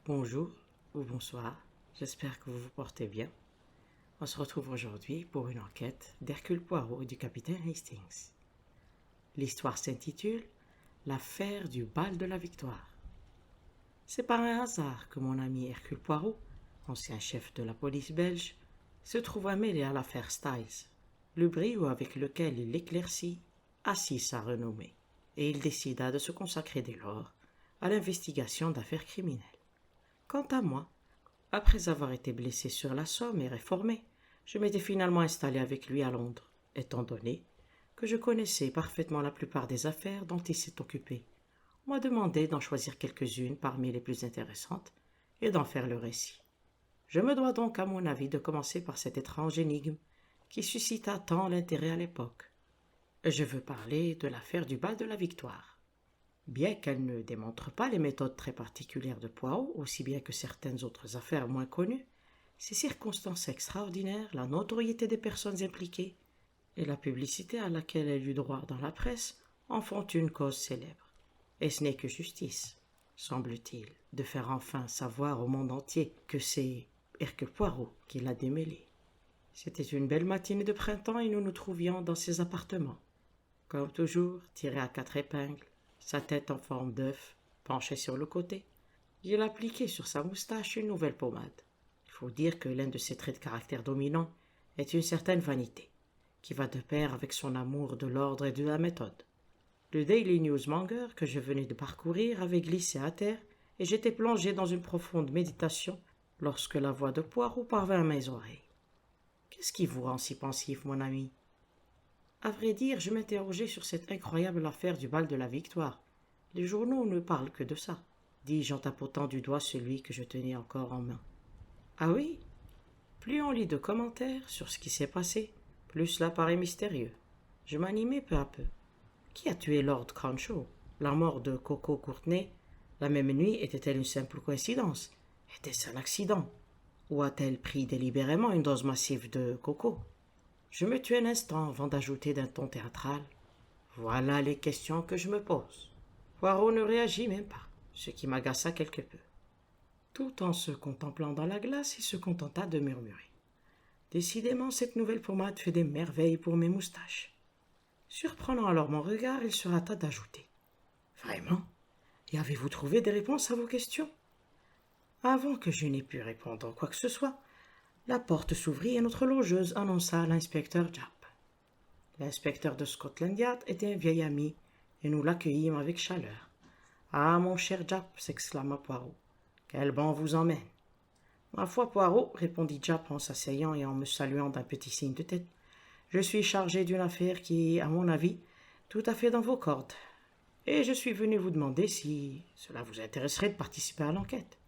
Bonjour ou bonsoir, j'espère que vous vous portez bien. On se retrouve aujourd'hui pour une enquête d'Hercule Poirot et du capitaine Hastings. L'histoire s'intitule L'affaire du bal de la victoire. C'est par un hasard que mon ami Hercule Poirot, ancien chef de la police belge, se trouva mêlé à l'affaire Styles. Le brio avec lequel il l'éclaircit assit sa renommée, et il décida de se consacrer dès lors à l'investigation d'affaires criminelles. Quant à moi, après avoir été blessé sur la Somme et réformé, je m'étais finalement installé avec lui à Londres, étant donné que je connaissais parfaitement la plupart des affaires dont il s'est occupé. On m'a demandé d'en choisir quelques-unes parmi les plus intéressantes et d'en faire le récit. Je me dois donc, à mon avis, de commencer par cette étrange énigme qui suscita tant l'intérêt à l'époque. Je veux parler de l'affaire du bal de la Victoire. Bien qu'elle ne démontre pas les méthodes très particulières de Poirot, aussi bien que certaines autres affaires moins connues, ces circonstances extraordinaires, la notoriété des personnes impliquées et la publicité à laquelle elle eut droit dans la presse en font une cause célèbre. Et ce n'est que justice, semble-t-il, de faire enfin savoir au monde entier que c'est Hercule Poirot qui l'a démêlé. C'était une belle matinée de printemps et nous nous trouvions dans ses appartements. Comme toujours, tiré à 4 épingles, sa tête en forme d'œuf, penchée sur le côté, il appliquait sur sa moustache une nouvelle pommade. Il faut dire que l'un de ses traits de caractère dominants est une certaine vanité, qui va de pair avec son amour de l'ordre et de la méthode. Le Daily Newsmonger que je venais de parcourir avait glissé à terre et j'étais plongé dans une profonde méditation lorsque la voix de Poirot parvint à mes oreilles. « Qu'est-ce qui vous rend si pensif, mon ami ?» À vrai dire, je m'interrogeais sur cette incroyable affaire du bal de la Victoire. Les journaux ne parlent que de ça, dis-je en tapotant du doigt celui que je tenais encore en main. Ah oui? Plus on lit de commentaires sur ce qui s'est passé, plus cela paraît mystérieux. Je m'animais peu à peu. Qui a tué Lord Cronshaw? La mort de Coco Courtenay, la même nuit, était-elle une simple coïncidence? Était-ce un accident? Ou a-t-elle pris délibérément une dose massive de coco? Je me tue un instant avant d'ajouter d'un ton théâtral. Voilà les questions que je me pose. Poirot ne réagit même pas, ce qui m'agaça quelque peu. Tout en se contemplant dans la glace, il se contenta de murmurer. Décidément, cette nouvelle pommade fait des merveilles pour mes moustaches. Surprenant alors mon regard, il se hâta d'ajouter. Vraiment? Et avez-vous trouvé des réponses à vos questions? Avant que je n'ai pu répondre quoi que ce soit, la porte s'ouvrit et notre logeuse annonça l'inspecteur Japp. L'inspecteur de Scotland Yard était un vieil ami et nous l'accueillîmes avec chaleur. Ah, mon cher Japp, s'exclama Poirot, quel banc vous emmène? Ma foi, Poirot, répondit Japp en s'asseyant et en me saluant d'un petit signe de tête, je suis chargé d'une affaire qui est, à mon avis, tout à fait dans vos cordes. Et je suis venu vous demander si cela vous intéresserait de participer à l'enquête.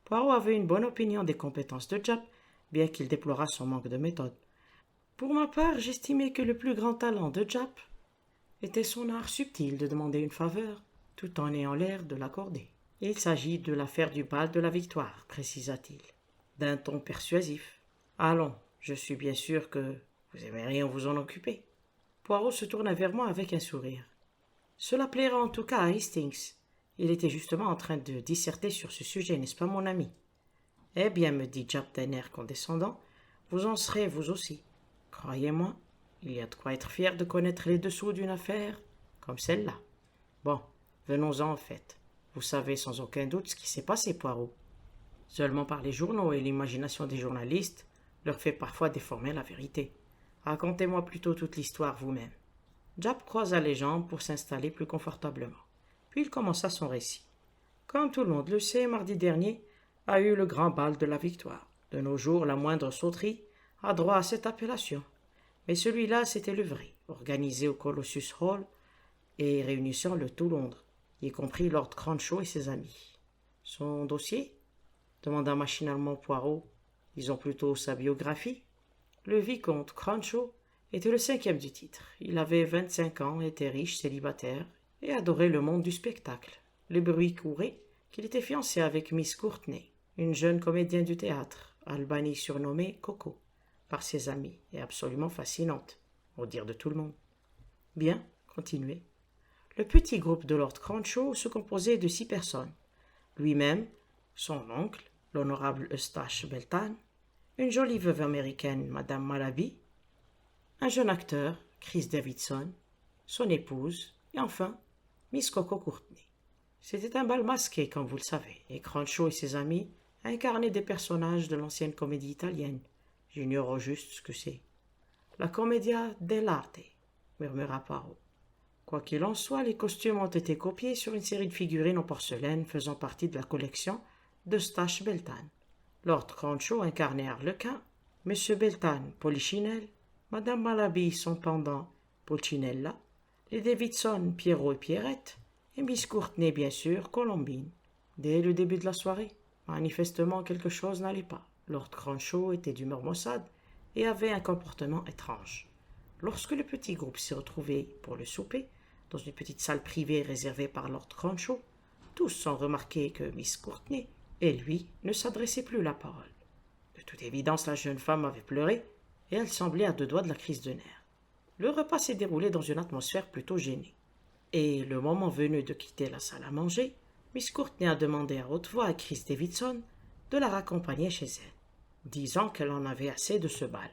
Poirot avait une bonne opinion des compétences de Japp, bien qu'il déplorât son manque de méthode. Pour ma part, j'estimais que le plus grand talent de Japp était son art subtil de demander une faveur, tout en ayant l'air de l'accorder. Il s'agit de l'affaire du bal de la Victoire, précisa-t-il, d'un ton persuasif. Allons, je suis bien sûr que vous aimeriez vous en occuper. Poirot se tourna vers moi avec un sourire. Cela plaira en tout cas à Hastings. Il était justement en train de disserter sur ce sujet, n'est-ce pas, mon ami? Eh bien, me dit Japp d'un air condescendant, vous en serez vous aussi. Croyez-moi, il y a de quoi être fier de connaître les dessous d'une affaire comme celle-là. Bon, venons-en en fait. Vous savez sans aucun doute ce qui s'est passé, Poirot. Seulement par les journaux et l'imagination des journalistes leur fait parfois déformer la vérité. Racontez-moi plutôt toute l'histoire vous-même. Japp croisa les jambes pour s'installer plus confortablement. Puis il commença son récit. Comme tout le monde le sait, mardi dernier a eu le grand bal de la Victoire. De nos jours, la moindre sauterie a droit à cette appellation. Mais celui-là, c'était le vrai, organisé au Colossus Hall et réunissant le tout Londres, y compris Lord Cronshaw et ses amis. Son dossier? Demanda machinalement Poirot. Disons plutôt sa biographie. Le vicomte Cronshaw était le 5e du titre. Il avait 25 ans, était riche, célibataire et adorait le monde du spectacle. Le bruit courait qu'il était fiancé avec Miss Courtenay, une jeune comédienne du théâtre, Albany surnommée Coco, par ses amis, et absolument fascinante, au dire de tout le monde. Bien, continuez. Le petit groupe de Lord Cronshaw se composait de 6 personnes. Lui-même, son oncle, l'honorable Eustache Beltane, une jolie veuve américaine, Madame Malaby, un jeune acteur, Chris Davidson, son épouse, et enfin, Miss Coco Courtney. C'était un bal masqué, comme vous le savez, et Cruncho et ses amis incarnaient des personnages de l'ancienne comédie italienne. J'ignore au juste ce que c'est. La commedia dell'arte, murmura Poirot. Quoi qu'il en soit, les costumes ont été copiés sur une série de figurines en porcelaine faisant partie de la collection d'Eustache Beltane. Lord Cruncho incarnait Harlequin, M. Beltane Polichinelle, Madame Malaby son pendant Pulcinella, les Davidson Pierrot et Pierrette, et Miss Courtney bien sûr Colombine. Dès le début de la soirée, manifestement quelque chose n'allait pas. Lord Cruncho était d'humeur maussade et avait un comportement étrange. Lorsque le petit groupe s'est retrouvé pour le souper, dans une petite salle privée réservée par Lord Cruncho, tous ont remarqué que Miss Courtney et lui ne s'adressaient plus la parole. De toute évidence, la jeune femme avait pleuré et elle semblait à deux doigts de la crise de nerfs. Le repas s'est déroulé dans une atmosphère plutôt gênée. Et le moment venu de quitter la salle à manger, Miss Courtney a demandé à haute voix à Chris Davidson de la raccompagner chez elle, disant qu'elle en avait assez de ce bal.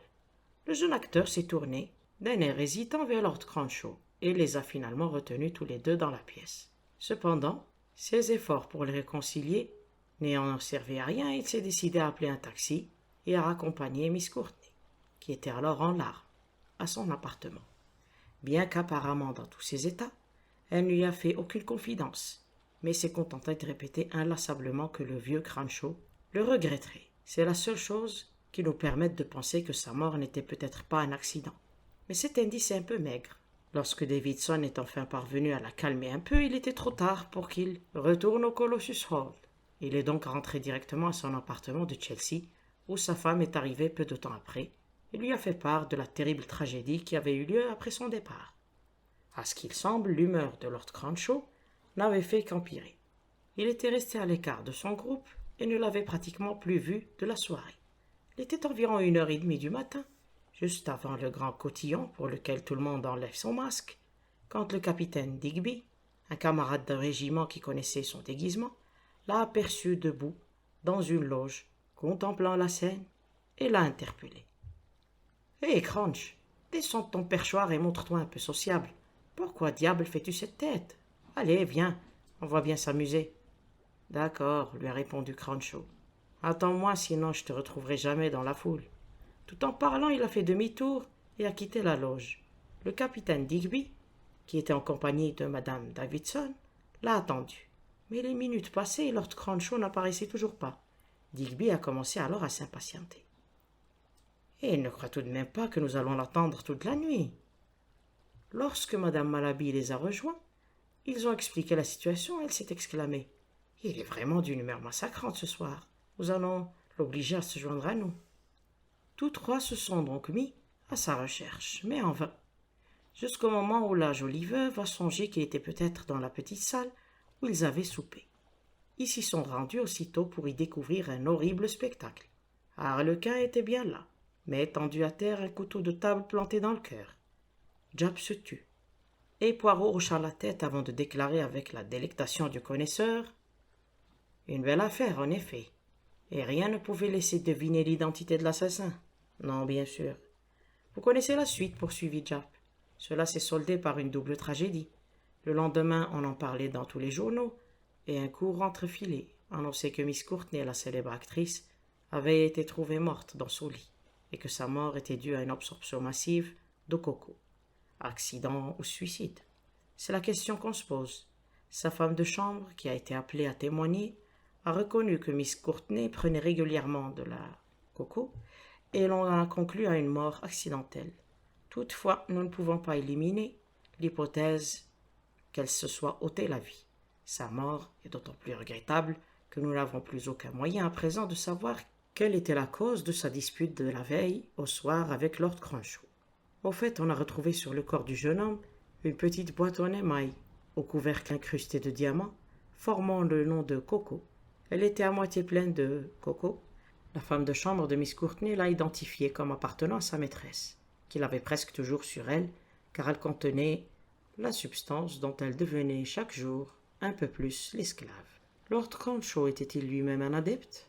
Le jeune acteur s'est tourné d'un air hésitant vers Lord Cruncho et les a finalement retenus tous les deux dans la pièce. Cependant, ses efforts pour les réconcilier n'ayant servi à rien, il s'est décidé à appeler un taxi et à raccompagner Miss Courtney, qui était alors en larmes, à son appartement. Bien qu'apparemment dans tous ses états, elle ne lui a fait aucune confidence, mais s'est contentée de répéter inlassablement que le vieux Cruncho le regretterait. C'est la seule chose qui nous permette de penser que sa mort n'était peut-être pas un accident. Mais cet indice est un peu maigre. Lorsque Davidson est enfin parvenu à la calmer un peu, il était trop tard pour qu'il retourne au Colossus Hall. Il est donc rentré directement à son appartement de Chelsea, où sa femme est arrivée peu de temps après, et lui a fait part de la terrible tragédie qui avait eu lieu après son départ. À ce qu'il semble, l'humeur de Lord Cruncho n'avait fait qu'empirer. Il était resté à l'écart de son groupe et ne l'avait pratiquement plus vu de la soirée. Il était environ 1h30 du matin, juste avant le grand cotillon pour lequel tout le monde enlève son masque, quand le capitaine Digby, un camarade de régiment qui connaissait son déguisement, l'a aperçu debout dans une loge, contemplant la scène, et l'a interpellé. « Hé, Crunch, descends de ton perchoir et montre-toi un peu sociable. Pourquoi diable fais-tu cette tête? Allez, viens, on va bien s'amuser. »« D'accord, lui a répondu Cruncho. Attends-moi, sinon je te retrouverai jamais dans la foule. » Tout en parlant, il a fait demi-tour et a quitté la loge. Le capitaine Digby, qui était en compagnie de Madame Davidson, l'a attendu. Mais les minutes passées, Lord Cruncho n'apparaissait toujours pas. Digby a commencé alors à s'impatienter. « Et il ne croit tout de même pas que nous allons l'attendre toute la nuit. » Lorsque Madame Malaby les a rejoints, ils ont expliqué la situation et elle s'est exclamée. « Il est vraiment d'une humeur massacrante ce soir. Nous allons l'obliger à se joindre à nous. » Tous trois se sont donc mis à sa recherche, mais en vain, jusqu'au moment où la jolie veuve a songé qu'il était peut-être dans la petite salle où ils avaient soupé. Ils s'y sont rendus aussitôt pour y découvrir un horrible spectacle. Harlequin était bien là, mais étendu à terre, un couteau de table planté dans le cœur. Japp se tut, et Poirot hocha la tête avant de déclarer avec la délectation du connaisseur: « Une belle affaire, en effet, et rien ne pouvait laisser deviner l'identité de l'assassin. » « Non, bien sûr. Vous connaissez la suite, poursuivit Japp. Cela s'est soldé par une double tragédie. Le lendemain, on en parlait dans tous les journaux, et un court entrefilé annonçait que Miss Courtney, la célèbre actrice, avait été trouvée morte dans son lit, et que sa mort était due à une absorption massive de coco. Accident ou suicide? C'est la question qu'on se pose. Sa femme de chambre, qui a été appelée à témoigner, a reconnu que Miss Courtney prenait régulièrement de la coco, et l'on a conclu à une mort accidentelle. Toutefois, nous ne pouvons pas éliminer l'hypothèse qu'elle se soit ôté la vie. Sa mort est d'autant plus regrettable que nous n'avons plus aucun moyen à présent de savoir quelle était la cause de sa dispute de la veille au soir avec Lord Cruncho. Au fait, on a retrouvé sur le corps du jeune homme une petite boîte en émail, au couvercle incrusté de diamants, formant le nom de Coco. Elle était à moitié pleine de coco. La femme de chambre de Miss Courtney l'a identifiée comme appartenant à sa maîtresse, qu'il avait presque toujours sur elle, car elle contenait la substance dont elle devenait chaque jour un peu plus l'esclave. Lord Cronshaw était-il lui-même un adepte?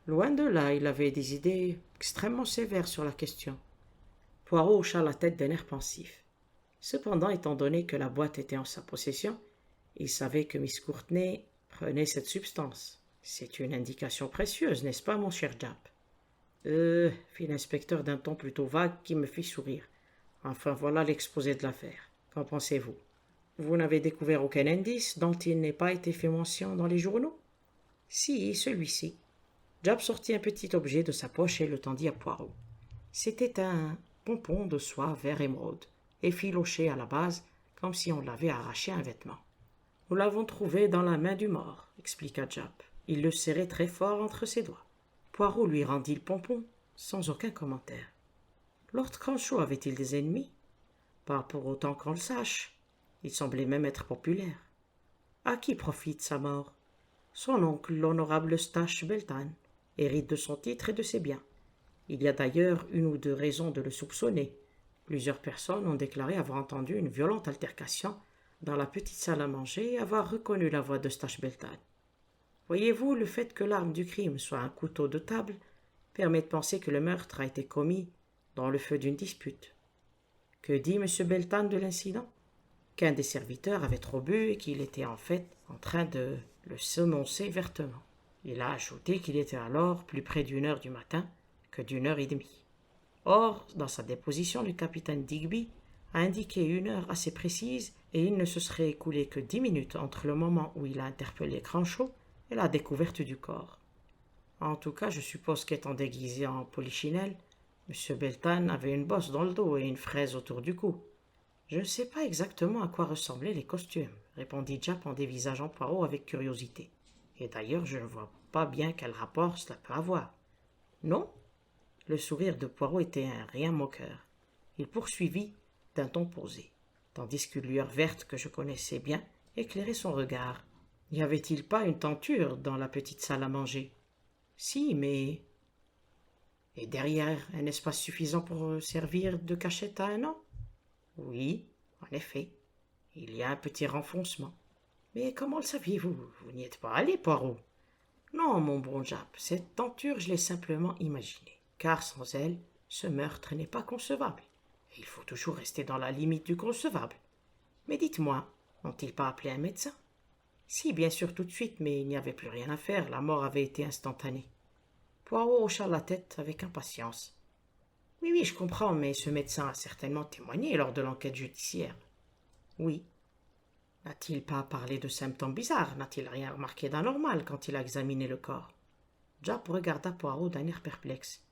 Loin de là, il avait des idées extrêmement sévères sur la question. Poirot hocha la tête d'un air pensif. Cependant, étant donné que la boîte était en sa possession, il savait que Miss Courtenay prenait cette substance. C'est une indication précieuse, n'est-ce pas, mon cher Japp? Fit l'inspecteur d'un ton plutôt vague qui me fit sourire. Enfin, voilà l'exposé de l'affaire. Qu'en pensez-vous? Vous n'avez découvert aucun indice dont il n'ait pas été fait mention dans les journaux? Si, celui-ci. Japp sortit un petit objet de sa poche et le tendit à Poirot. C'était un pompon de soie vert émeraude, effiloché à la base, comme si on l'avait arraché un vêtement. Nous l'avons trouvé dans la main du mort, expliqua Japp. Il le serrait très fort entre ses doigts. Poirot lui rendit le pompon, sans aucun commentaire. Lord Cronshaw avait-il des ennemis? Pas pour autant qu'on le sache. Il semblait même être populaire. À qui profite sa mort? Son oncle, l'honorable Eustache Beltane, hérite de son titre et de ses biens. Il y a d'ailleurs une ou deux raisons de le soupçonner. Plusieurs personnes ont déclaré avoir entendu une violente altercation dans la petite salle à manger et avoir reconnu la voix d'Eustache Beltane. Voyez-vous, le fait que l'arme du crime soit un couteau de table permet de penser que le meurtre a été commis dans le feu d'une dispute. Que dit M. Beltane de l'incident? Qu'un des serviteurs avait trop bu et qu'il était en fait en train de le semoncer vertement. Il a ajouté qu'il était alors plus près d'1 heure du matin que d'1 heure et demie. Or, dans sa déposition, le capitaine Digby a indiqué 1 heure assez précise et il ne se serait écoulé que 10 minutes entre le moment où il a interpellé Cronshaw et la découverte du corps. En tout cas, je suppose qu'étant déguisé en polichinelle, M. Beltane avait une bosse dans le dos et une fraise autour du cou. Je ne sais pas exactement à quoi ressemblaient les costumes, répondit Japp en dévisageant Poirot avec curiosité. Et d'ailleurs, je ne vois pas bien quel rapport cela peut avoir. Non? Le sourire de Poirot était un rien moqueur. Il poursuivit d'un ton posé, tandis qu'une lueur verte que je connaissais bien éclairait son regard. N'y avait-il pas une tenture dans la petite salle à manger? Si, mais... Et derrière, un espace suffisant pour servir de cachette à un homme? Oui, en effet. Il y a un petit renfoncement. Mais comment le saviez-vous? Vous n'y êtes pas allé, Poirot? Non, mon bon Japp, cette tenture, je l'ai simplement imaginée. Car sans elle, ce meurtre n'est pas concevable. Et il faut toujours rester dans la limite du concevable. Mais dites-moi, n'ont-ils pas appelé un médecin? Si, bien sûr, tout de suite, mais il n'y avait plus rien à faire, la mort avait été instantanée. Poirot hocha la tête avec impatience. Oui, oui, je comprends, mais ce médecin a certainement témoigné lors de l'enquête judiciaire. Oui. N'a-t-il pas parlé de symptômes bizarres? N'a-t-il rien remarqué d'anormal quand il a examiné le corps? Japp regarda Poirot d'un air perplexe.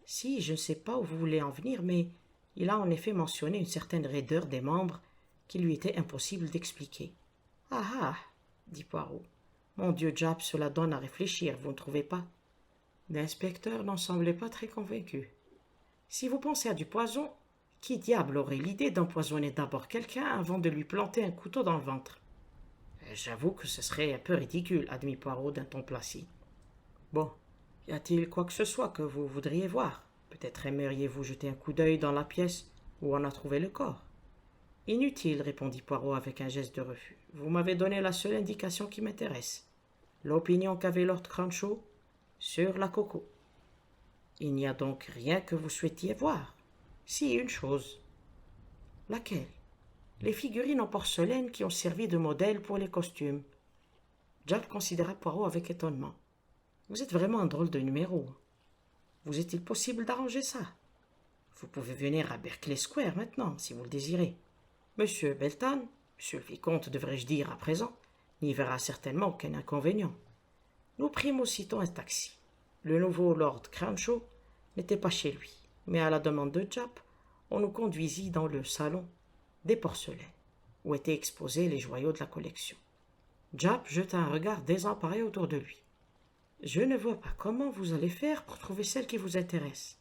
Si, je ne sais pas où vous voulez en venir, mais il a en effet mentionné une certaine raideur des membres qu'il lui était impossible d'expliquer. Ah ah, dit Poirot. Mon Dieu, Japp, cela donne à réfléchir, vous ne trouvez pas? L'inspecteur n'en semblait pas très convaincu. Si vous pensez à du poison, qui diable aurait l'idée d'empoisonner d'abord quelqu'un avant de lui planter un couteau dans le ventre? J'avoue que ce serait un peu ridicule, admit Poirot d'un ton placide. Bon, y a-t-il quoi que ce soit que vous voudriez voir? Peut-être aimeriez-vous jeter un coup d'œil dans la pièce où on a trouvé le corps? Inutile, répondit Poirot avec un geste de refus. Vous m'avez donné la seule indication qui m'intéresse. L'opinion qu'avait Lord Cronshaw sur la coco. Il n'y a donc rien que vous souhaitiez voir? Si, une chose. Laquelle? Les figurines en porcelaine qui ont servi de modèle pour les costumes. Japp considéra Poirot avec étonnement. Vous êtes vraiment un drôle de numéro. Vous est-il possible d'arranger ça? Vous pouvez venir à Berkeley Square maintenant, si vous le désirez. Monsieur Beltane, monsieur le vicomte devrais-je dire à présent, n'y verra certainement aucun inconvénient. Nous prîmes aussitôt un taxi. Le nouveau Lord Cronshaw n'était pas chez lui, mais à la demande de Japp, on nous conduisit dans le salon des porcelaines, où étaient exposés les joyaux de la collection. Japp jeta un regard désemparé autour de lui. Je ne vois pas comment vous allez faire pour trouver celle qui vous intéresse.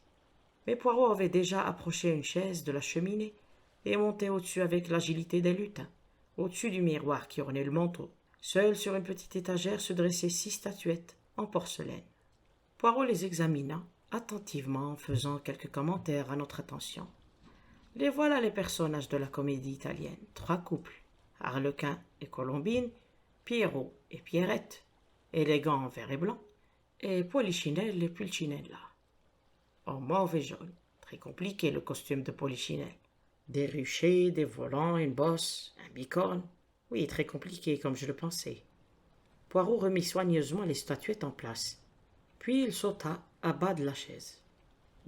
Mais Poirot avait déjà approché une chaise de la cheminée et monté au-dessus avec l'agilité d'un lutin, au-dessus du miroir qui ornait le manteau. Seul sur une petite étagère se dressaient 6 statuettes en porcelaine. Poirot les examina attentivement en faisant quelques commentaires à notre attention. Les voilà les personnages de la comédie italienne, 3 couples, Harlequin et Colombine, Pierrot et Pierrette, élégant en vert et blanc, et Polichinelle et Pulcinella, en mauve et jaune. Très compliqué le costume de Polichinelle. Des ruchers, des volants, une bosse, un bicorne. Oui, très compliqué comme je le pensais. Poirot remit soigneusement les statuettes en place. Puis il sauta à bas de la chaise.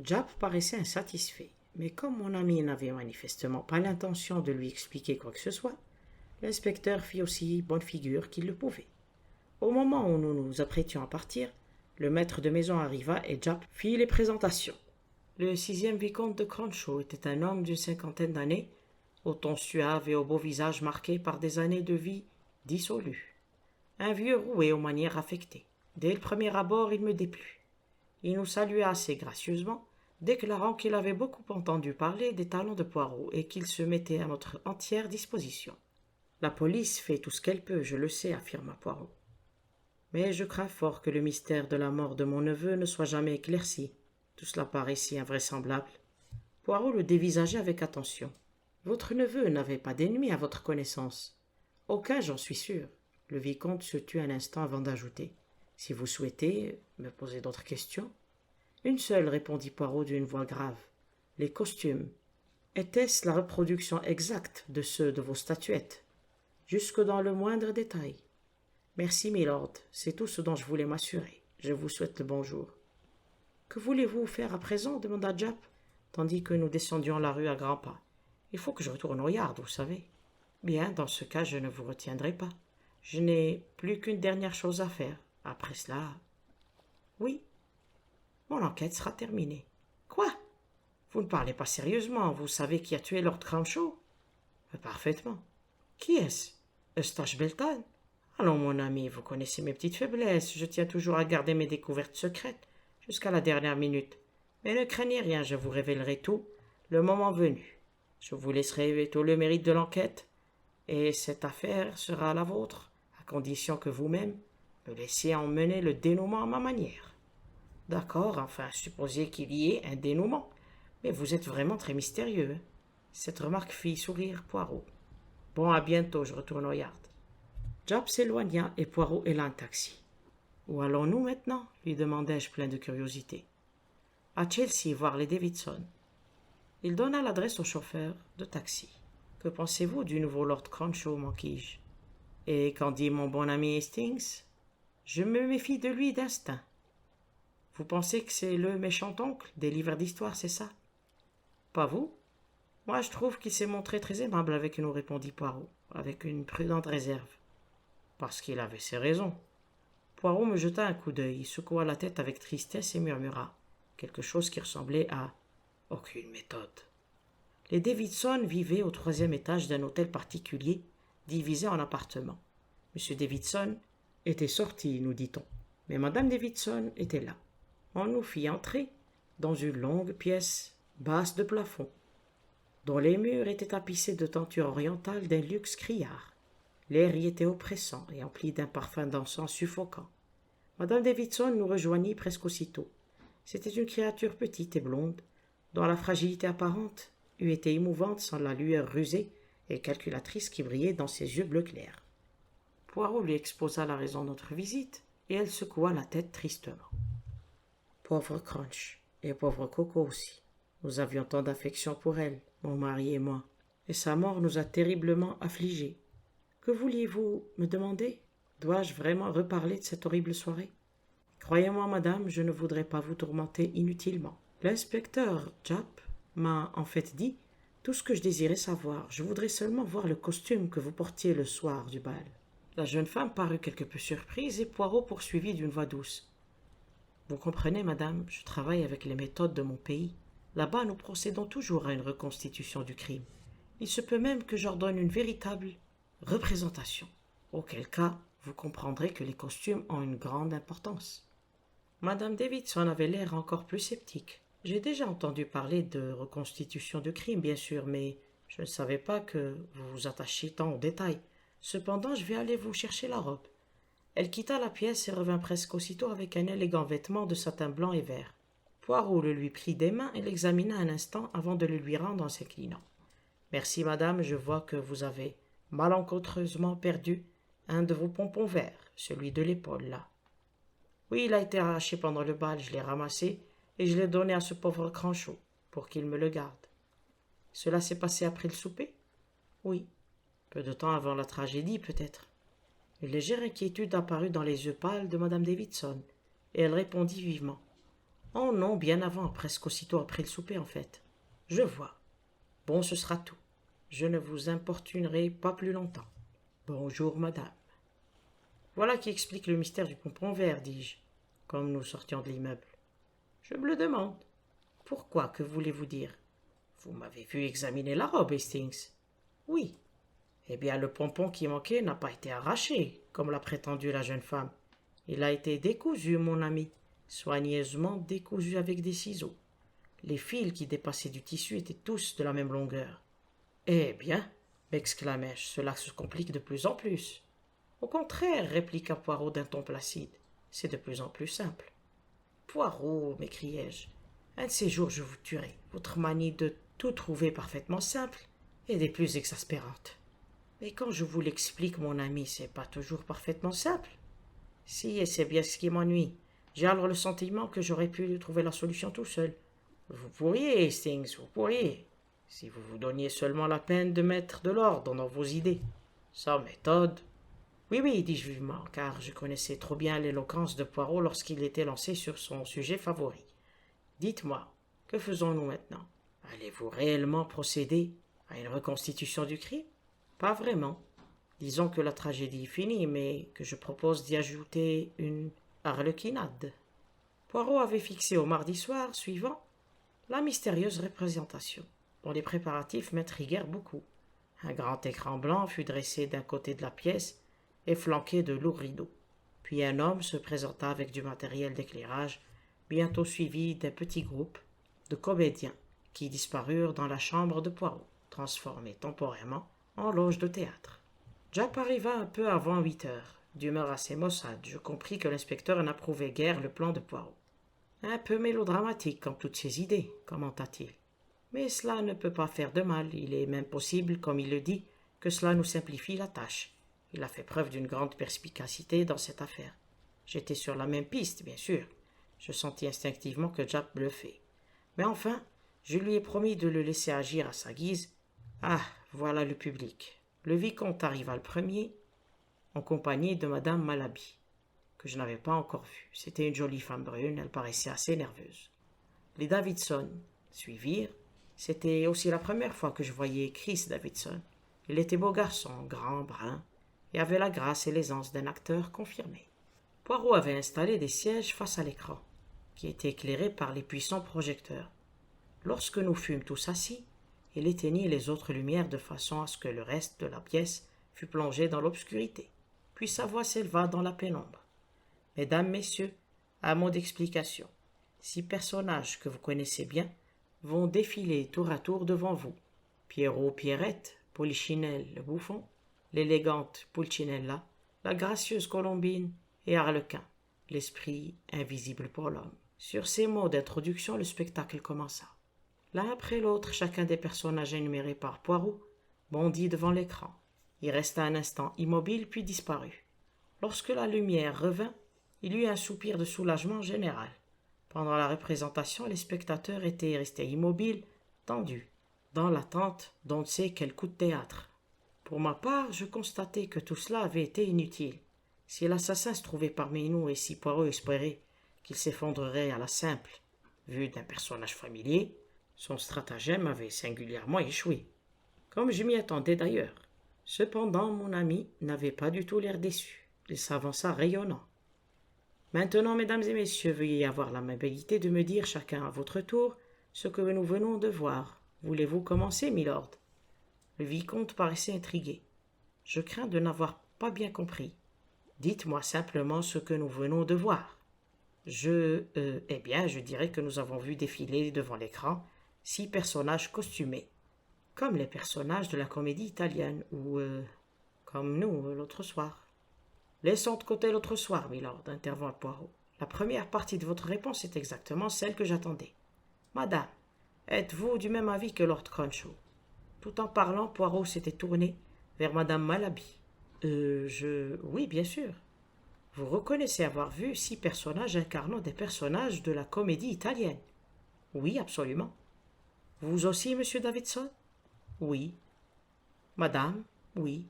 Japp paraissait insatisfait, mais comme mon ami n'avait manifestement pas l'intention de lui expliquer quoi que ce soit, l'inspecteur fit aussi bonne figure qu'il le pouvait. Au moment où nous nous apprêtions à partir, le maître de maison arriva et Japp fit les présentations. Le 6e vicomte de Cronshaw était un homme d'une 50aine d'années, au ton suave et au beau visage marqué par des années de vie dissolues. Un vieux roué aux manières affectées. Dès le premier abord, il me déplut. Il nous salua assez gracieusement, déclarant qu'il avait beaucoup entendu parler des talents de Poirot et qu'il se mettait à notre entière disposition. La police fait tout ce qu'elle peut, je le sais, affirma Poirot. Mais je crains fort que le mystère de la mort de mon neveu ne soit jamais éclairci. Tout cela paraît si invraisemblable. Poirot le dévisageait avec attention. Votre neveu n'avait pas d'ennemi à votre connaissance. Aucun, j'en suis sûr. Le vicomte se tut un instant avant d'ajouter. Si vous souhaitez me poser d'autres questions. Une seule, répondit Poirot d'une voix grave. Les costumes. Était-ce la reproduction exacte de ceux de vos statuettes, jusque dans le moindre détail? Merci, milord, c'est tout ce dont je voulais m'assurer. Je vous souhaite le bonjour. Que voulez-vous faire à présent demanda Japp, tandis que nous descendions la rue à grands pas. Il faut que je retourne au yard, vous savez. Bien, dans ce cas, je ne vous retiendrai pas. Je n'ai plus qu'une dernière chose à faire. Après cela... Oui, mon enquête sera terminée. Quoi? Vous ne parlez pas sérieusement. Vous savez qui a tué Lord Cronshaw? Parfaitement. Qui est-ce? Eustache Belton? Allons, mon ami, vous connaissez mes petites faiblesses. Je tiens toujours à garder mes découvertes secrètes jusqu'à la dernière minute. Mais ne craignez rien, je vous révélerai tout le moment venu. Je vous laisserai tout le mérite de l'enquête, et cette affaire sera la vôtre, à condition que vous-même me laissiez en mener le dénouement à ma manière. D'accord, enfin, supposez qu'il y ait un dénouement. Mais vous êtes vraiment très mystérieux. Cette remarque fit sourire Poirot. Bon, à bientôt, je retourne au yard. Japp s'éloigna et Poirot héla un taxi. Où allons-nous maintenant? Lui demandai-je plein de curiosité. À Chelsea, voir les Davidson. Il donna l'adresse au chauffeur de taxi. Que pensez-vous du nouveau Lord Cronshaw, m'enquis-je? Et qu'en dit mon bon ami Hastings? Je me méfie de lui d'instinct. Vous pensez que c'est le méchant oncle des livres d'histoire, c'est ça? Pas vous? Moi, je trouve qu'il s'est montré très aimable avec nous, répondit Poirot, avec une prudente réserve. Parce qu'il avait ses raisons. Poirot me jeta un coup d'œil, secoua la tête avec tristesse et murmura quelque chose qui ressemblait à « aucune méthode ». Les Davidson vivaient au 3e étage d'un hôtel particulier, divisé en appartements. M. Davidson était sorti, nous dit-on, mais Mme Davidson était là. On nous fit entrer dans une longue pièce basse de plafond, dont les murs étaient tapissés de tentures orientales d'un luxe criard. L'air y était oppressant et empli d'un parfum d'encens suffocant. Mme Davidson nous rejoignit presque aussitôt. C'était une créature petite et blonde, dont la fragilité apparente eût été émouvante sans la lueur rusée et calculatrice qui brillait dans ses yeux bleu clair. Poirot lui exposa la raison de notre visite, et elle secoua la tête tristement. Pauvre Crunch, et pauvre Coco aussi. Nous avions tant d'affection pour elle, mon mari et moi, et sa mort nous a terriblement affligés. Que vouliez-vous me demander? Dois-je vraiment reparler de cette horrible soirée? Croyez-moi, madame, je ne voudrais pas vous tourmenter inutilement. L'inspecteur Japp m'a en fait dit tout ce que je désirais savoir. Je voudrais seulement voir le costume que vous portiez le soir du bal. La jeune femme parut quelque peu surprise et Poirot poursuivit d'une voix douce. Vous comprenez, madame, je travaille avec les méthodes de mon pays. Là-bas, nous procédons toujours à une reconstitution du crime. Il se peut même que j'ordonne une véritable représentation, auquel cas vous comprendrez que les costumes ont une grande importance. Madame Davidson avait l'air encore plus sceptique. J'ai déjà entendu parler de reconstitution de crime, bien sûr, mais je ne savais pas que vous vous attachiez tant aux détails. Cependant, je vais aller vous chercher la robe. Elle quitta la pièce et revint presque aussitôt avec un élégant vêtement de satin blanc et vert. Poirot le lui prit des mains et l'examina un instant avant de le lui rendre en s'inclinant. « Merci, madame, je vois que vous avez malencontreusement perdu un de vos pompons verts, celui de l'épaule, là. Oui, il a été arraché pendant le bal, je l'ai ramassé et je l'ai donné à ce pauvre Cranchot pour qu'il me le garde. Cela s'est passé après le souper? Oui, peu de temps avant la tragédie peut-être. Une légère inquiétude apparut dans les yeux pâles de madame Davidson, et elle répondit vivement. Oh non, bien avant, presque aussitôt après le souper en fait. Je vois. Bon, ce sera tout. Je ne vous importunerai pas plus longtemps. Bonjour, madame. Voilà qui explique le mystère du pompon vert, dis-je, comme nous sortions de l'immeuble. Je me le demande. Pourquoi, que voulez-vous dire? Vous m'avez vu examiner la robe, Hastings. Oui. Eh bien, le pompon qui manquait n'a pas été arraché, comme l'a prétendu la jeune femme. Il a été décousu, mon ami, soigneusement décousu avec des ciseaux. Les fils qui dépassaient du tissu étaient tous de la même longueur. Eh bien, m'exclamai-je, cela se complique de plus en plus. Au contraire, répliqua Poirot d'un ton placide, c'est de plus en plus simple. Poirot, m'écriai-je, un de ces jours je vous tuerai. Votre manie de tout trouver parfaitement simple est des plus exaspérantes. Mais quand je vous l'explique, mon ami, c'est pas toujours parfaitement simple. Si, et c'est bien ce qui m'ennuie. J'ai alors le sentiment que j'aurais pu trouver la solution tout seul. Vous pourriez, Hastings, vous pourriez, si vous vous donniez seulement la peine de mettre de l'ordre dans vos idées. Sans méthode. Oui, oui, dis-je vivement, car je connaissais trop bien l'éloquence de Poirot lorsqu'il était lancé sur son sujet favori. Dites-moi, que faisons-nous maintenant? Allez-vous réellement procéder à une reconstitution du crime? Pas vraiment. Disons que la tragédie est finie, mais que je propose d'y ajouter une harlequinade. Poirot avait fixé au mardi soir suivant la mystérieuse représentation, dont les préparatifs m'intriguèrent beaucoup. Un grand écran blanc fut dressé d'un côté de la pièce et flanqué de lourds rideaux. Puis un homme se présenta avec du matériel d'éclairage, bientôt suivi d'un petit groupe de comédiens qui disparurent dans la chambre de Poirot, transformée temporairement en loge de théâtre. Japp arriva un peu avant 8 heures. D'humeur assez maussade, je compris que l'inspecteur n'approuvait guère le plan de Poirot. Un peu mélodramatique comme toutes ses idées, commenta-t-il. Mais cela ne peut pas faire de mal. Il est même possible, comme il le dit, que cela nous simplifie la tâche. Il a fait preuve d'une grande perspicacité dans cette affaire. J'étais sur la même piste, bien sûr. Je sentis instinctivement que Japp bluffait. Mais enfin, je lui ai promis de le laisser agir à sa guise. Ah, voilà le public. Le vicomte arriva le premier, en compagnie de madame Malaby, que je n'avais pas encore vue. C'était une jolie femme brune, elle paraissait assez nerveuse. Les Davidson suivirent. C'était aussi la première fois que je voyais Chris Davidson. Il était beau garçon, grand, brun, et avait la grâce et l'aisance d'un acteur confirmé. Poirot avait installé des sièges face à l'écran, qui était éclairé par les puissants projecteurs. Lorsque nous fûmes tous assis, il éteignit les autres lumières de façon à ce que le reste de la pièce fût plongé dans l'obscurité. Puis sa voix s'éleva dans la pénombre. « Mesdames, messieurs, un mot d'explication. 6 personnages que vous connaissez bien vont défiler tour à tour devant vous. Pierrot, Pierrette, Polichinelle, le bouffon, l'élégante Pulcinella, la gracieuse Colombine et Harlequin, l'esprit invisible pour l'homme. » Sur ces mots d'introduction, le spectacle commença. L'un après l'autre, chacun des personnages énumérés par Poirot bondit devant l'écran. Il resta un instant immobile, puis disparut. Lorsque la lumière revint, il eut un soupir de soulagement général. Pendant la représentation, les spectateurs étaient restés immobiles, tendus, dans l'attente d'on ne sait quel coup de théâtre. Pour ma part, je constatai que tout cela avait été inutile. Si l'assassin se trouvait parmi nous et si Poirot espérait qu'il s'effondrerait à la simple vue d'un personnage familier, son stratagème avait singulièrement échoué, comme je m'y attendais d'ailleurs. Cependant, mon ami n'avait pas du tout l'air déçu. Il s'avança rayonnant. « Maintenant, mesdames et messieurs, veuillez avoir l'amabilité de me dire chacun à votre tour ce que nous venons de voir. Voulez-vous commencer, milord ?» Le vicomte paraissait intrigué. « Je crains de n'avoir pas bien compris. Dites-moi simplement ce que nous venons de voir. » Eh bien, je dirais que nous avons vu défiler devant l'écran 6 personnages costumés, comme les personnages de la comédie italienne, ou comme nous l'autre soir. Laissons de côté l'autre soir, milord, intervint Poirot. La première partie de votre réponse est exactement celle que j'attendais. Madame, êtes-vous du même avis que Lord Crunchow? Tout en parlant, Poirot s'était tourné vers madame Malaby. Oui, bien sûr. Vous reconnaissez avoir vu 6 personnages incarnant des personnages de la comédie italienne? Oui, absolument. Vous aussi, monsieur Davidson? Oui. Madame? Oui.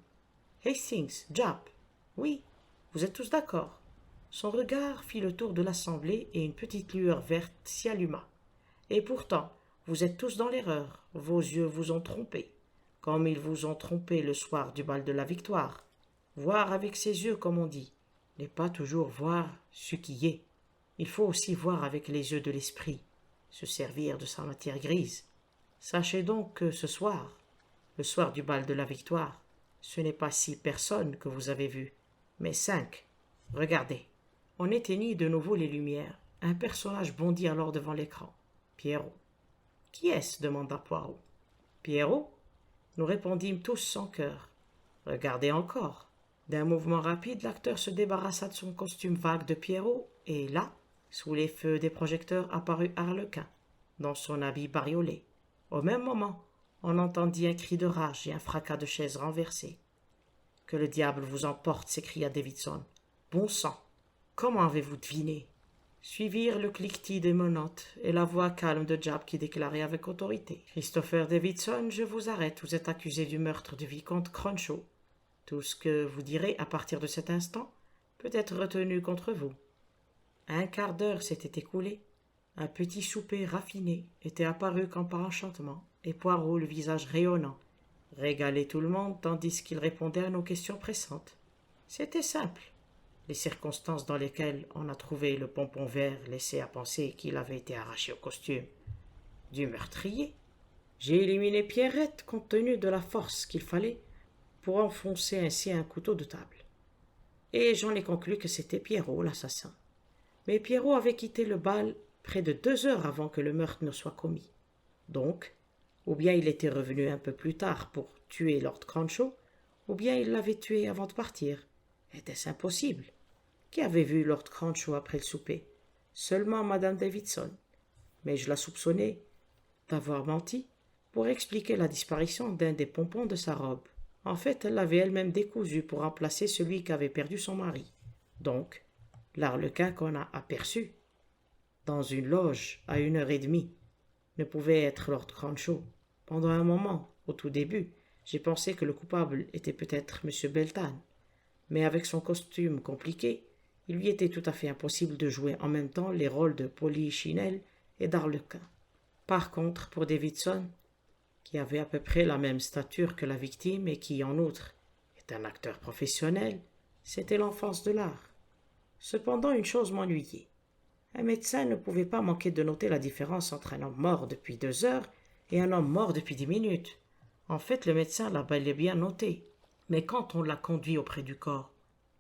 Hastings, Jap? Oui. Vous êtes tous d'accord? Son regard fit le tour de l'assemblée et une petite lueur verte s'y alluma. Et pourtant, vous êtes tous dans l'erreur. Vos yeux vous ont trompé, comme ils vous ont trompé le soir du bal de la victoire. Voir avec ses yeux, comme on dit, n'est pas toujours voir ce qui est. Il faut aussi voir avec les yeux de l'esprit, se servir de sa matière grise. Sachez donc que ce soir, le soir du bal de la victoire, ce n'est pas 6 personnes que vous avez vues, mais 5. Regardez. On éteignit de nouveau les lumières. Un personnage bondit alors devant l'écran. Pierrot. Qui est-ce? Demanda Poirot. Pierrot? Nous répondîmes tous sans cœur. Regardez encore. D'un mouvement rapide, l'acteur se débarrassa de son costume vague de Pierrot, et là, sous les feux des projecteurs, apparut Harlequin, dans son habit bariolé. Au même moment, on entendit un cri de rage et un fracas de chaises renversées. « Que le diable vous emporte !» s'écria Davidson. « Bon sang! Comment avez-vous deviné ?» Suivirent le cliquetis des menottes et la voix calme de Jap qui déclarait avec autorité. « Christopher Davidson, je vous arrête. Vous êtes accusé du meurtre du vicomte Cronshaw. Tout ce que vous direz à partir de cet instant peut être retenu contre vous. » Un quart d'heure s'était écoulé. Un petit souper raffiné était apparu comme par enchantement, et Poirot, le visage rayonnant, régalait tout le monde tandis qu'il répondait à nos questions pressantes. C'était simple. Les circonstances dans lesquelles on a trouvé le pompon vert laissaient à penser qu'il avait été arraché au costume du meurtrier. J'ai éliminé Pierrette compte tenu de la force qu'il fallait pour enfoncer ainsi un couteau de table. Et j'en ai conclu que c'était Pierrot, l'assassin. Mais Pierrot avait quitté le bal près de 2 heures avant que le meurtre ne soit commis. Donc, ou bien il était revenu un peu plus tard pour tuer Lord Cronshaw, ou bien il l'avait tué avant de partir. Était-ce impossible? Qui avait vu Lord Cronshaw après le souper? Seulement Madame Davidson. Mais je la soupçonnais d'avoir menti pour expliquer la disparition d'un des pompons de sa robe. En fait, elle l'avait elle-même décousu pour remplacer celui qu'avait perdu son mari. Donc, l'Harlequin qu'on a aperçu dans une loge à 1h30 ne pouvait être Lord Cronshaw. Pendant un moment, au tout début, j'ai pensé que le coupable était peut-être M. Beltane. Mais avec son costume compliqué, il lui était tout à fait impossible de jouer en même temps les rôles de Polichinelle et d'Harlequin. Par contre, pour Davidson, qui avait à peu près la même stature que la victime et qui, en outre, est un acteur professionnel, c'était l'enfance de l'art. Cependant, une chose m'ennuyait. Un médecin ne pouvait pas manquer de noter la différence entre un homme mort depuis 2 heures et un homme mort depuis 10 minutes. En fait, le médecin l'a bel et bien noté. Mais quand on l'a conduit auprès du corps,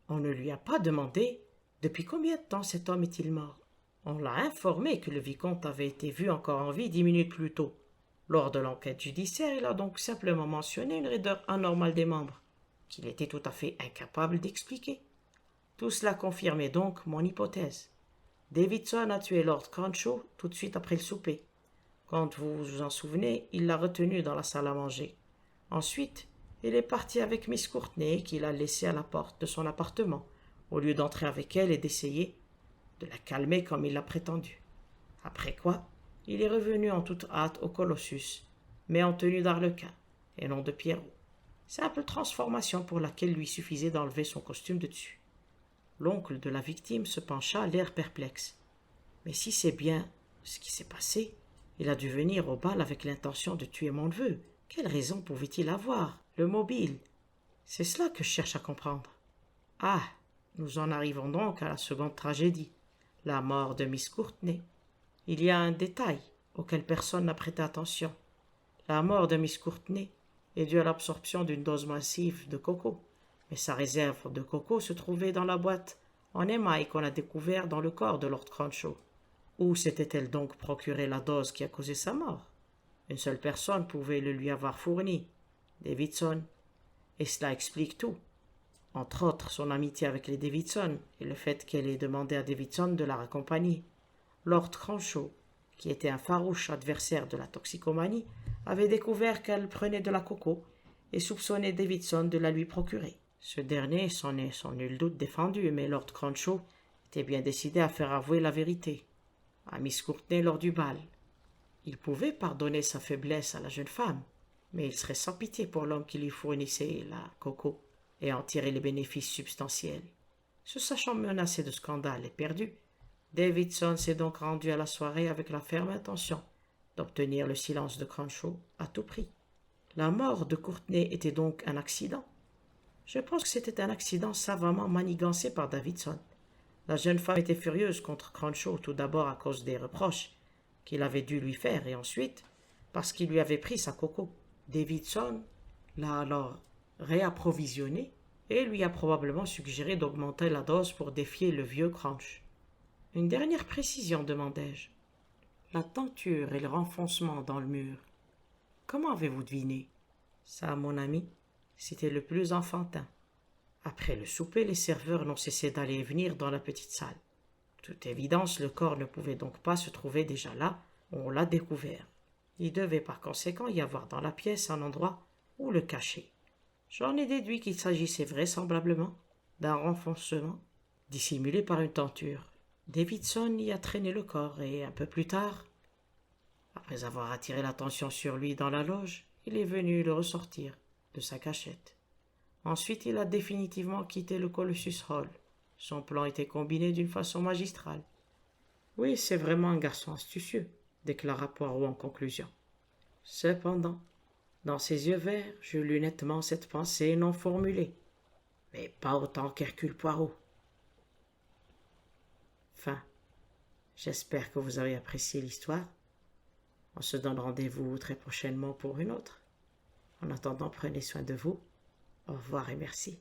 on ne lui a pas demandé depuis combien de temps cet homme est-il mort. On l'a informé que le vicomte avait été vu encore en vie 10 minutes plus tôt. Lors de l'enquête judiciaire, il a donc simplement mentionné une raideur anormale des membres, qu'il était tout à fait incapable d'expliquer. Tout cela confirmait donc mon hypothèse. Davidson a tué Lord Cronshaw tout de suite après le souper. Quand vous vous en souvenez, il l'a retenu dans la salle à manger. Ensuite, il est parti avec Miss Courtenay qu'il a laissée à la porte de son appartement, au lieu d'entrer avec elle et d'essayer de la calmer comme il l'a prétendu. Après quoi, il est revenu en toute hâte au Colossus, mais en tenue d'Harlequin, et non de Pierrot. Simple transformation pour laquelle lui suffisait d'enlever son costume de dessus. L'oncle de la victime se pencha, l'air perplexe. Mais si c'est bien ce qui s'est passé, il a dû venir au bal avec l'intention de tuer mon neveu. Quelle raison pouvait-il avoir? Le mobile. C'est cela que je cherche à comprendre. Ah, nous en arrivons donc à la seconde tragédie, la mort de Miss Courtenay. Il y a un détail auquel personne n'a prêté attention. La mort de Miss Courtenay est due à l'absorption d'une dose massive de coco, mais sa réserve de coco se trouvait dans la boîte en émail qu'on a découvert dans le corps de Lord Cronshaw. Où s'était-elle donc procuré la dose qui a causé sa mort? Une seule personne pouvait le lui avoir fourni, Davidson, et cela explique tout. Entre autres, son amitié avec les Davidson et le fait qu'elle ait demandé à Davidson de la raccompagner. Lord Cronshaw, qui était un farouche adversaire de la toxicomanie, avait découvert qu'elle prenait de la coco et soupçonnait Davidson de la lui procurer. Ce dernier s'en est sans nul doute défendu, mais Lord Crunchot était bien décidé à faire avouer la vérité à Miss Courtenay lors du bal. Il pouvait pardonner sa faiblesse à la jeune femme, mais il serait sans pitié pour l'homme qui lui fournissait la coco et en tirer les bénéfices substantiels. Se sachant menacé de scandale et perdu, Davidson s'est donc rendu à la soirée avec la ferme intention d'obtenir le silence de Crunchot à tout prix. La mort de Courtenay était donc un accident. Je pense que c'était un accident savamment manigancé par Davidson. La jeune femme était furieuse contre Crunchot tout d'abord à cause des reproches qu'il avait dû lui faire et ensuite parce qu'il lui avait pris sa coco. Davidson l'a alors réapprovisionné et lui a probablement suggéré d'augmenter la dose pour défier le vieux Crunch. Une dernière précision, demandai-je. La tenture et le renfoncement dans le mur. Comment avez-vous deviné? Ça, mon ami, c'était le plus enfantin. Après le souper, les serveurs n'ont cessé d'aller et venir dans la petite salle. De toute évidence, le corps ne pouvait donc pas se trouver déjà là où on l'a découvert. Il devait par conséquent y avoir dans la pièce un endroit où le cacher. J'en ai déduit qu'il s'agissait vraisemblablement d'un renfoncement dissimulé par une tenture. Davidson y a traîné le corps et un peu plus tard, après avoir attiré l'attention sur lui dans la loge, il est venu le ressortir de sa cachette. Ensuite, il a définitivement quitté le Colossus Hall. Son plan était combiné d'une façon magistrale. Oui, c'est vraiment un garçon astucieux, déclara Poirot en conclusion. Cependant, dans ses yeux verts, je lus nettement cette pensée non formulée. Mais pas autant qu'Hercule Poirot. Fin. J'espère que vous avez apprécié l'histoire. On se donne rendez-vous très prochainement pour une autre. En attendant, prenez soin de vous. Au revoir et merci.